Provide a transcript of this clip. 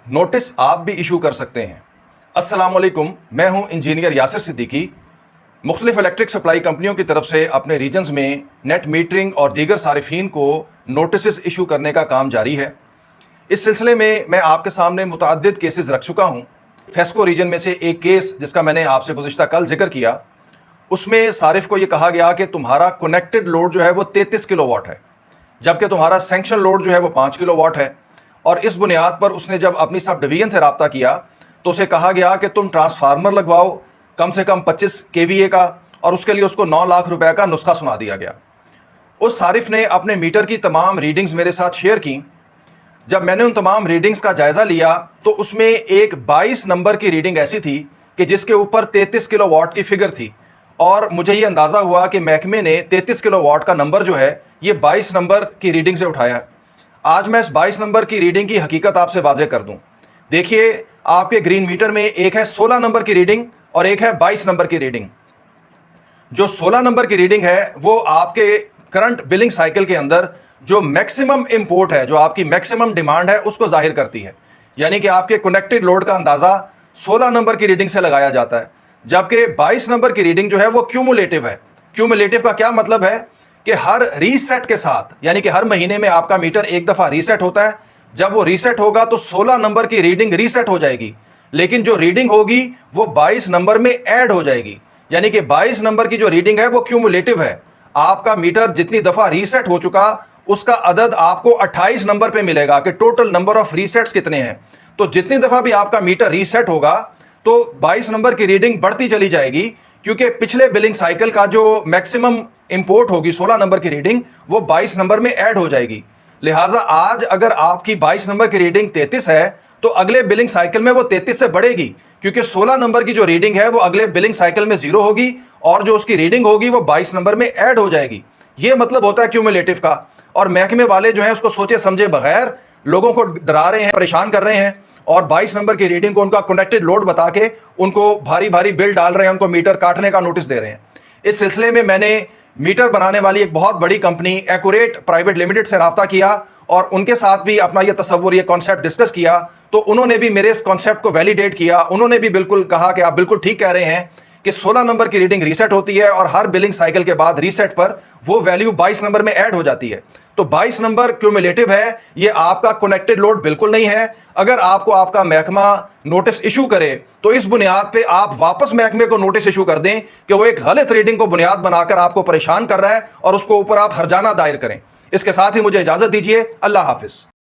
Notice आप भी issue कर सकते हैं। अस्सलाम वालेकुम, मैं हूं इंजीनियर यासिर सिद्दीकी। मुख्तलिफ इलेक्ट्रिक सप्लाई कंपनियों की तरफ से अपने रीजन्स में नेट मीटरिंग और दीगर सारिफीन को नोटिस इशू करने का काम जारी है। इस सिलसिले में मैं आपके सामने मुतअद्दिद केसेस रख चुका हूं। फेस्को रीजन में से एक केस जिसका मैंने आपसे गुज़िश्ता कल जिक्र किया, उसमें सारिफ को यह कहा गया कि तुम्हारा कनेक्टेड लोड जो है वो 33 किलोवाट है, जबकि तुम्हारा सैंक्शन लोड जो है वो 5 किलोवाट है। और इस बुनियाद पर उसने जब अपनी सब डिवीजन से रब्ता किया तो उसे कहा गया कि तुम ट्रांसफार्मर लगवाओ कम से कम 25 केवीए का, और उसके लिए उसको 9 लाख रुपए का नुस्खा सुना दिया गया। उस सारिफ ने अपने मीटर की तमाम रीडिंग्स मेरे साथ शेयर की। जब मैंने उन तमाम रीडिंग्स का जायज़ा लिया तो उसमें एक 22 नंबर की रीडिंग ऐसी थी कि जिसके ऊपर 33 किलोवाट की फिगर थी, और मुझे ये अंदाज़ा हुआ कि महकमे ने 33 किलोवाट का नंबर जो है ये 22 नंबर की रीडिंग से उठाया। आज मैं इस 22 नंबर की रीडिंग की हकीकत आपसे वाज़ेह कर दूं। देखिए, आपके ग्रीन मीटर में एक है 16 नंबर की रीडिंग और एक है 22 नंबर की रीडिंग। जो 16 नंबर की रीडिंग है वो आपके करंट बिलिंग साइकिल के अंदर जो मैक्सिमम इंपोर्ट है, जो आपकी मैक्सिमम डिमांड है, उसको जाहिर करती है। यानी कि आपके कनेक्टेड लोड का अंदाज़ा 16 नंबर की रीडिंग से लगाया जाता है, जबकि 22 नंबर की रीडिंग जो है वो क्यूमुलेटिव है। क्यूमुलेटिव का क्या मतलब है कि हर रीसेट के साथ, यानी कि हर महीने में आपका मीटर एक दफ़ा रीसेट होता है। जब वो रीसेट होगा तो 16 नंबर की रीडिंग रीसेट हो जाएगी, लेकिन जो रीडिंग होगी वो 22 नंबर में ऐड हो जाएगी। यानी कि 22 नंबर की जो रीडिंग है वो क्यूमुलेटिव है। आपका मीटर जितनी दफ़ा रीसेट हो चुका उसका अदद आपको 28 नंबर पे मिलेगा कि टोटल नंबर ऑफ रीसेट्स कितने हैं। तो जितनी दफ़ा भी आपका मीटर रीसेट होगा तो 22 नंबर की रीडिंग बढ़ती चली जाएगी, क्योंकि पिछले बिलिंग साइकिल का जो मैक्सिमम इंपोर्ट होगी 16 नंबर की रीडिंग वो 22 नंबर में ऐड हो जाएगी। लिहाजा आज अगर आपकी 22 नंबर की रीडिंग 33 है तो अगले बिलिंग साइकिल में वो 33 से बढ़ेगी, क्योंकि 16 नंबर की जो रीडिंग है वो अगले बिलिंग साइकिल में 0 होगी और जो उसकी रीडिंग होगी वो 22 नंबर में ऐड हो जाएगी। ये मतलब होता है क्यूमुलेटिव का। और महकमे वाले जो है उसको सोचे समझे बगैर लोगों को डरा रहे हैं, परेशान कर रहे हैं, और 22 नंबर की रीडिंग को उनका कनेक्टेड लोड बता के उनको भारी भारी बिल डाल रहे हैं, उनको मीटर काटने का नोटिस दे रहे हैं। इस सिलसिले में मैंने मीटर बनाने वाली एक बहुत बड़ी कंपनी एक्यूरेट प्राइवेट लिमिटेड से रब्ता किया और उनके साथ भी अपना ये तसव्वुर, ये कॉन्सेप्ट डिस्कस किया। तो उन्होंने भी मेरे इस कॉन्सेप्ट को वैलिडेट किया। उन्होंने भी बिल्कुल कहा कि आप बिल्कुल ठीक कह रहे हैं कि 16 नंबर की रीडिंग रीसेट होती है और हर बिलिंग साइकिल के बाद रीसेट पर वो वैल्यू 22 नंबर में ऐड हो जाती है। तो 22 नंबर क्यूमुलेटिव है, ये आपका कनेक्टेड लोड बिल्कुल नहीं है। अगर आपको आपका महकमा नोटिस इशू करे तो इस बुनियाद पे आप वापस महकमे को नोटिस इशू कर दें कि वो एक गलत रीडिंग को बुनियाद बनाकर आपको परेशान कर रहा है, और उसको ऊपर आप हरजाना दायर करें। इसके साथ ही मुझे इजाजत दीजिए। अल्लाह हाफिज।